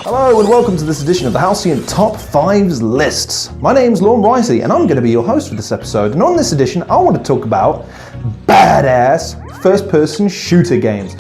Hello and welcome to this edition of the Halcyon Top 5s Lists. My name's Lorne Risey and I'm going to be your host for this episode, and on this edition I want to talk about badass first-person shooter games.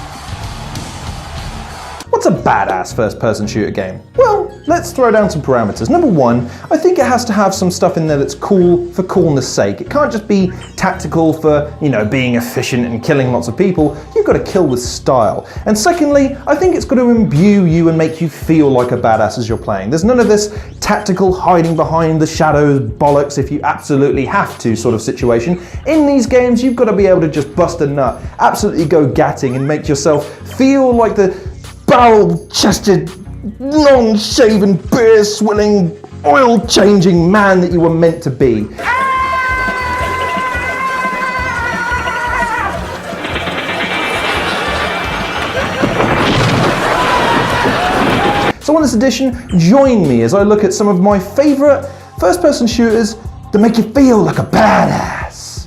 What's a badass first-person shooter game? Well, let's throw down some parameters. Number one, I think it has to have some stuff in there that's cool for coolness sake. It can't just be tactical for, being efficient and killing lots of people. You've got to kill with style. And secondly, I think it's got to imbue you and make you feel like a badass as you're playing. There's none of this tactical hiding behind the shadows bollocks if you absolutely have to sort of situation. In these games, you've got to be able to just bust a nut, absolutely go gatting and make yourself feel like the barrel-chested, long-shaven, beer-swilling, oil-changing man that you were meant to be. So on this edition, join me as I look at some of my favourite first-person shooters that make you feel like a badass.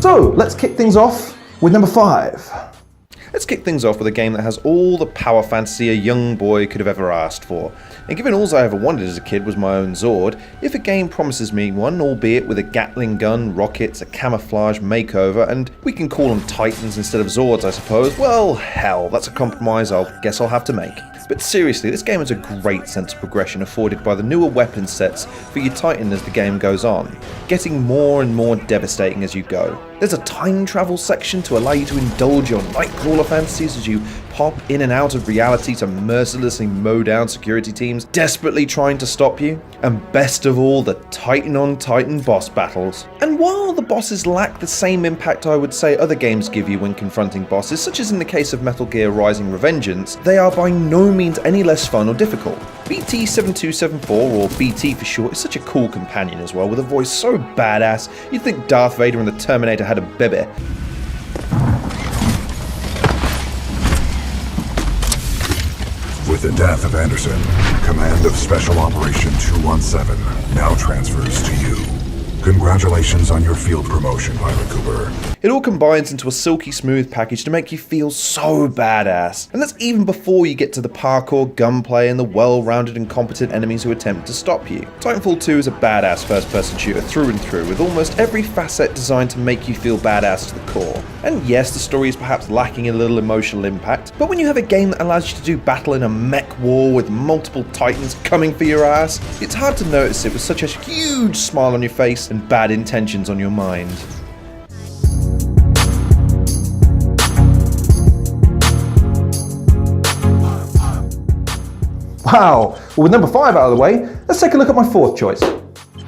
So, let's kick things off with number 5. Let's kick things off with a game that has all the power fantasy a young boy could have ever asked for. And given all I ever wanted as a kid was my own Zord, if a game promises me one, albeit with a Gatling gun, rockets, a camouflage makeover, and we can call them Titans instead of Zords I suppose, well hell, that's a compromise I'll have to make. But seriously, this game has a great sense of progression afforded by the newer weapon sets for your Titan as the game goes on, getting more and more devastating as you go. There's a time travel section to allow you to indulge your Nightcrawler fantasies as you pop in and out of reality to mercilessly mow down security teams desperately trying to stop you, and best of all, the Titan on Titan boss battles. And while the bosses lack the same impact I would say other games give you when confronting bosses, such as in the case of Metal Gear Rising Revengeance, they are by no means any less fun or difficult. BT-7274, or BT for short, is such a cool companion as well, with a voice so badass you'd think Darth Vader and the Terminator had a baby. With the death of Anderson, command of Special Operation 217 now transfers to you. Congratulations on your field promotion, Pilot Cooper. It all combines into a silky smooth package to make you feel so badass. And that's even before you get to the parkour, gunplay, and the well-rounded and competent enemies who attempt to stop you. Titanfall 2 is a badass first-person shooter through and through, with almost every facet designed to make you feel badass to the core. And yes, the story is perhaps lacking a little emotional impact, but when you have a game that allows you to do battle in a mech war with multiple Titans coming for your ass, it's hard to notice it with such a huge smile on your face and bad intentions on your mind. Wow, well with number 5 out of the way, let's take a look at my 4th choice.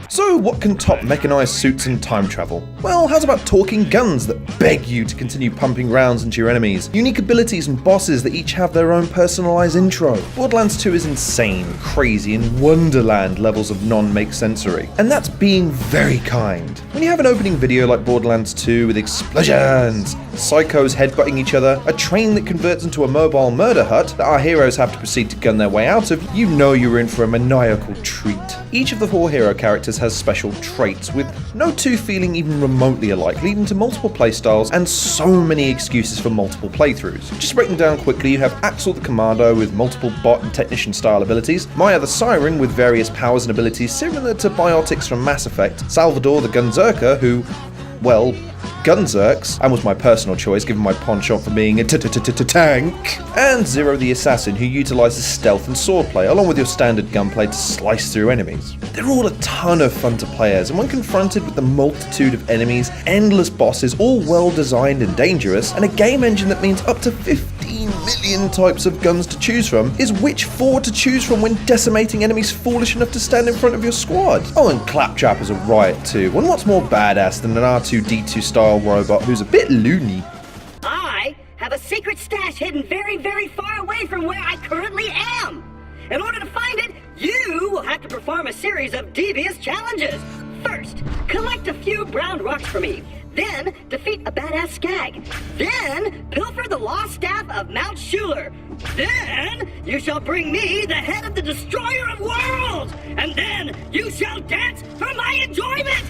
So what can top mechanized suits and time travel? Well, how's about talking guns that beg you to continue pumping rounds into your enemies? Unique abilities and bosses that each have their own personalized intro. Borderlands 2 is insane, crazy, and Wonderland levels of non-make-sensory. And that's being very kind. When you have an opening video like Borderlands 2 with explosions, psychos headbutting each other, a train that converts into a mobile murder hut that our heroes have to proceed to gun their way out of, you know you're in for a maniacal treat. Each of the 4 hero characters has special traits, with no two feeling even remotely alike, leading to multiple playstyles and so many excuses for multiple playthroughs. Just to break them down quickly, you have Axel the Commando with multiple bot and technician style abilities, Maya the Siren with various powers and abilities similar to Biotics from Mass Effect, Salvador the Gunzerker who, well, Gunzerks, and was my personal choice given my penchant for being a tank, and Zero the Assassin, who utilises stealth and swordplay, along with your standard gunplay to slice through enemies. They're all a ton of fun to play as, and when confronted with the multitude of enemies, endless bosses, all well designed and dangerous, and a game engine that means up to 15 million types of guns to choose from is which 4 to choose from when decimating enemies foolish enough to stand in front of your squad. Oh, and Claptrap is a riot too, and what's more badass than an R2-D2 style robot who's a bit loony? I have a secret stash hidden very, very far away from where I currently am. In order to find it, you will have to perform a series of devious challenges. First, collect a few brown rocks for me. Then, defeat a badass skag. Then, pilfer the lost staff of Mount Schuler. Then, you shall bring me the head of the destroyer of worlds. And then, you shall dance for my enjoyment.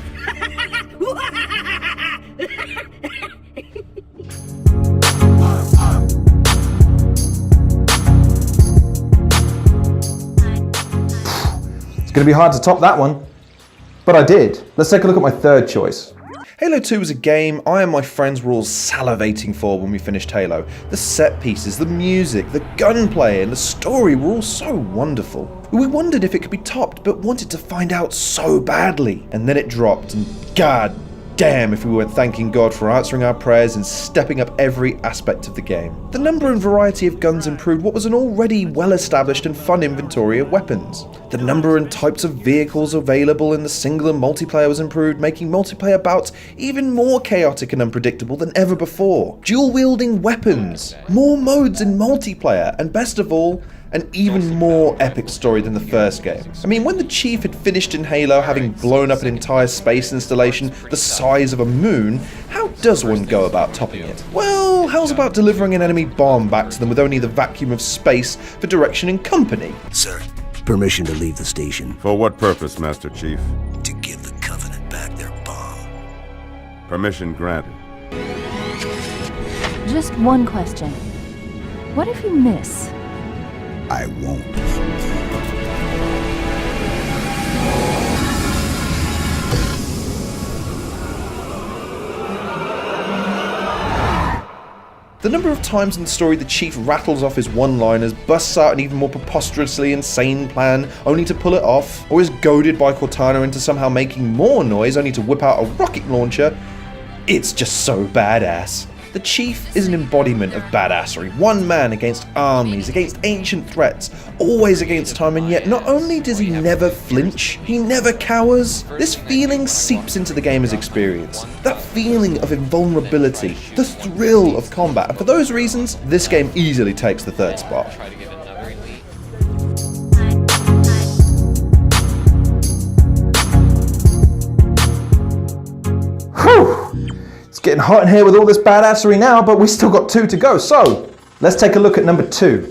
It's going to be hard to top that one. But I did. Let's take a look at my third choice. Halo 2 was a game I and my friends were all salivating for when we finished Halo. The set pieces, the music, the gunplay and the story were all so wonderful. We wondered if it could be topped, but wanted to find out so badly. And then it dropped, and god damn if we weren't thanking God for answering our prayers and stepping up every aspect of the game. The number and variety of guns improved what was an already well-established and fun inventory of weapons. The number and types of vehicles available in the single and multiplayer was improved, making multiplayer bouts even more chaotic and unpredictable than ever before. Dual-wielding weapons, more modes in multiplayer, and best of all, an even more epic story than the first game. I mean, when the Chief had finished in Halo, having blown up an entire space installation the size of a moon, how does one go about topping it? Well, how's about delivering an enemy bomb back to them with only the vacuum of space for direction and company? Sir, permission to leave the station. For what purpose, Master Chief? To give the Covenant back their bomb. Permission granted. Just one question. What if you miss? I won't. The number of times in the story the Chief rattles off his one-liners, busts out an even more preposterously insane plan only to pull it off, or is goaded by Cortana into somehow making more noise only to whip out a rocket launcher, it's just so badass. The Chief is an embodiment of badassery, one man against armies, against ancient threats, always against time, and yet not only does he never flinch, he never cowers. This feeling seeps into the gamer's experience. That feeling of invulnerability, the thrill of combat, and for those reasons, this game easily takes the third spot. Whew! It's getting hot in here with all this badassery now, but we still got 2 to go, so let's take a look at number 2.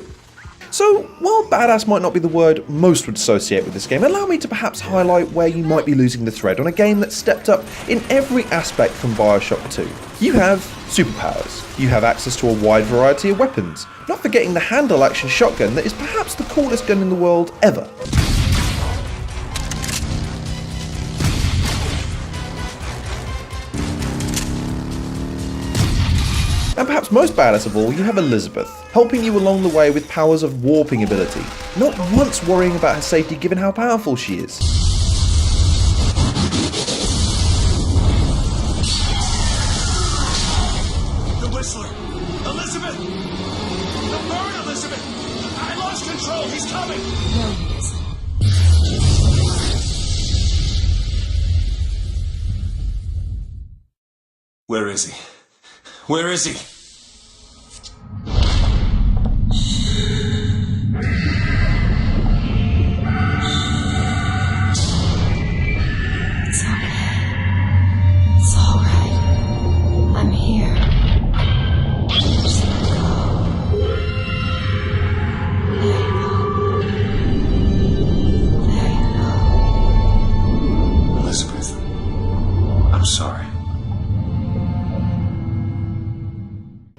So, while badass might not be the word most would associate with this game, allow me to perhaps highlight where you might be losing the thread on a game that stepped up in every aspect from Bioshock 2. You have superpowers. You have access to a wide variety of weapons, not forgetting the handle action shotgun that is perhaps the coolest gun in the world ever. And perhaps most badass of all, you have Elizabeth, helping you along the way with powers of warping ability, not once worrying about her safety given how powerful she is. The Whistler! Elizabeth! The bird, Elizabeth! I lost control, he's coming! No, he isn't. Where is he? Where is he? It's okay. It's all right. I'm here. Just let go. There you go. There you go. Elizabeth, I'm sorry.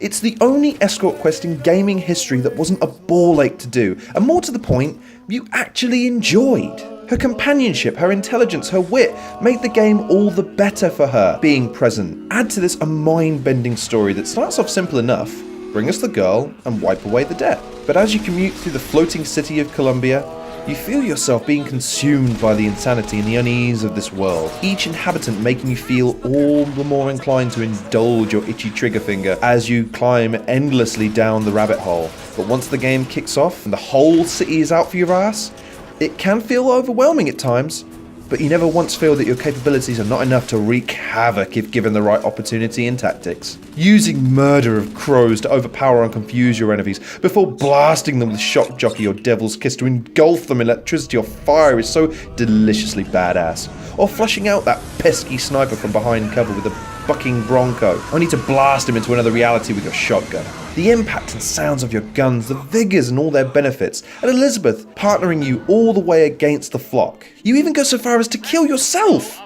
It's the only escort quest in gaming history that wasn't a ball ache to do, and more to the point, you actually enjoyed. Her companionship, her intelligence, her wit made the game all the better for her being present. Add to this a mind-bending story that starts off simple enough, bring us the girl and wipe away the debt. But as you commute through the floating city of Columbia, You feel yourself being consumed by the insanity and the unease of this world, each inhabitant making you feel all the more inclined to indulge your itchy trigger finger as you climb endlessly down the rabbit hole. But once the game kicks off and the whole city is out for your ass, it can feel overwhelming at times, but you never once feel that your capabilities are not enough to wreak havoc if given the right opportunity and tactics. Using murder of crows to overpower and confuse your enemies before blasting them with shock jockey or devil's kiss to engulf them in electricity or fire is so deliciously badass. Or flushing out that pesky sniper from behind cover with a bucking bronco, only to blast him into another reality with your shotgun. The impact and sounds of your guns, the vigors and all their benefits, and Elizabeth partnering you all the way against the flock. You even go so far as to kill yourself!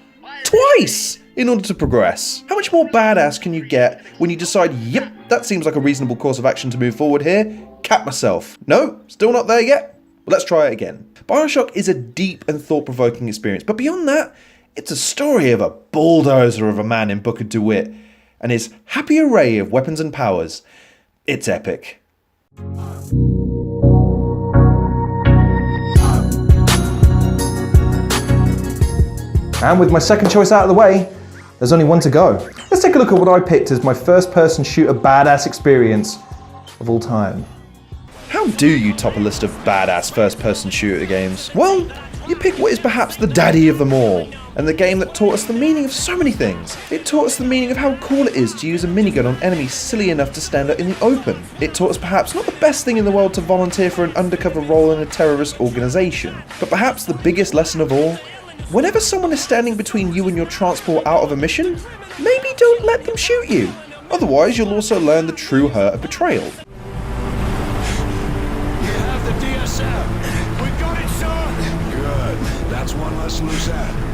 Twice! In order to progress. How much more badass can you get when you decide, yep, that seems like a reasonable course of action to move forward here? Cap myself. No? Still not there yet? Well, let's try it again. Bioshock is a deep and thought-provoking experience, but beyond that, it's a story of a bulldozer of a man in Booker DeWitt and his happy array of weapons and powers. It's epic. And with my second choice out of the way, there's only one to go. Let's take a look at what I picked as my first-person shooter badass experience of all time. How do you top a list of badass first-person shooter games? Well, you pick what is perhaps the daddy of them all, and the game that taught us the meaning of so many things. It taught us the meaning of how cool it is to use a minigun on enemies silly enough to stand out in the open. It taught us perhaps not the best thing in the world to volunteer for an undercover role in a terrorist organisation, but perhaps the biggest lesson of all: whenever someone is standing between you and your transport out of a mission, maybe don't let them shoot you. Otherwise, you'll also learn the true hurt of betrayal. You have the DSM. We got it, sir. Good. That's one less loose end.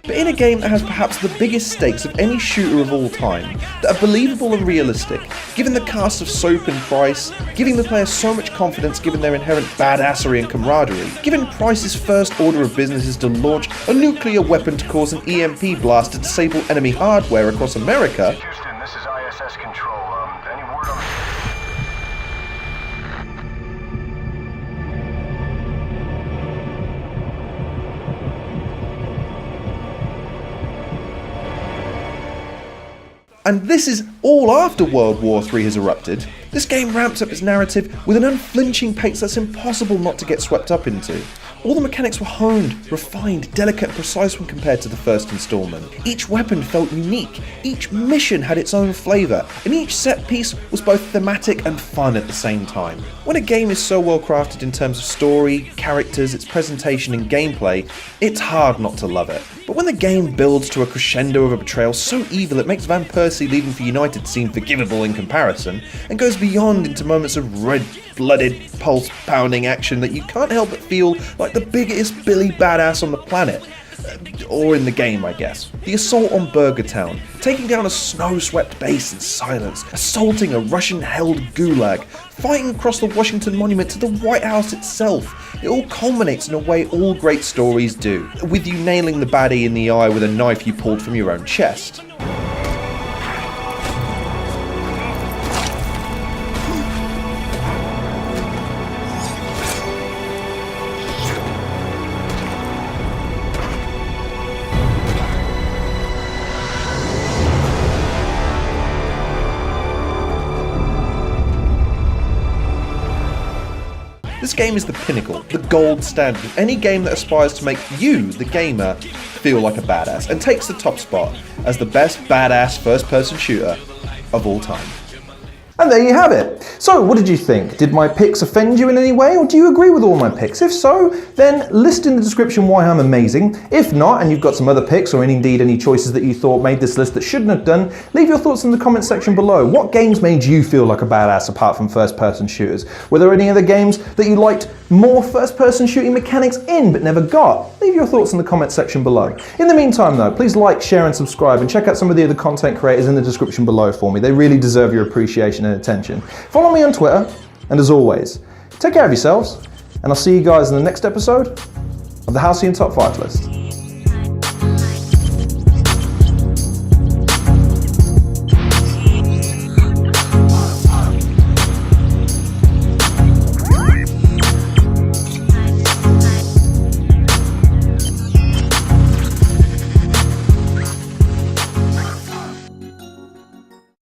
But in a game that has perhaps the biggest stakes of any shooter of all time, that are believable and realistic, given the cast of Soap and Price, giving the player so much confidence given their inherent badassery and camaraderie, given Price's first order of business is to launch a nuclear weapon to cause an EMP blast to disable enemy hardware across America. Houston, this is ISS Control. Any word on... And this is all after World War III has erupted. This game ramps up its narrative with an unflinching pace that's impossible not to get swept up into. All the mechanics were honed, refined, delicate and precise when compared to the first installment. Each weapon felt unique, each mission had its own flavour, and each set piece was both thematic and fun at the same time. When a game is so well crafted in terms of story, characters, its presentation and gameplay, it's hard not to love it. But when the game builds to a crescendo of a betrayal so evil it makes Van Persie leaving for United seem forgivable in comparison, and goes beyond into moments of red-blooded, pulse-pounding action that you can't help but feel like the biggest Billy badass on the planet. Or in the game, I guess. The assault on Burger Town, taking down a snow-swept base in silence, assaulting a Russian-held gulag, fighting across the Washington Monument to the White House itself. It all culminates in a way all great stories do, with you nailing the baddie in the eye with a knife you pulled from your own chest. This game is the pinnacle, the gold standard of any game that aspires to make you, the gamer, feel like a badass, and takes the top spot as the best badass first-person shooter of all time. And there you have it. So what did you think? Did my picks offend you in any way, or do you agree with all my picks? If so, then list in the description why I'm amazing. If not, and you've got some other picks, or indeed any choices that you thought made this list that shouldn't have done, leave your thoughts in the comment section below. What games made you feel like a badass apart from first-person shooters? Were there any other games that you liked more first-person shooting mechanics in but never got? Leave your thoughts in the comment section below. In the meantime though, please like, share and subscribe, and check out some of the other content creators in the description below for me. They really deserve your appreciation and attention. Follow me on Twitter, and as always, take care of yourselves, and I'll see you guys in the next episode of the Halcyon Top 5 list.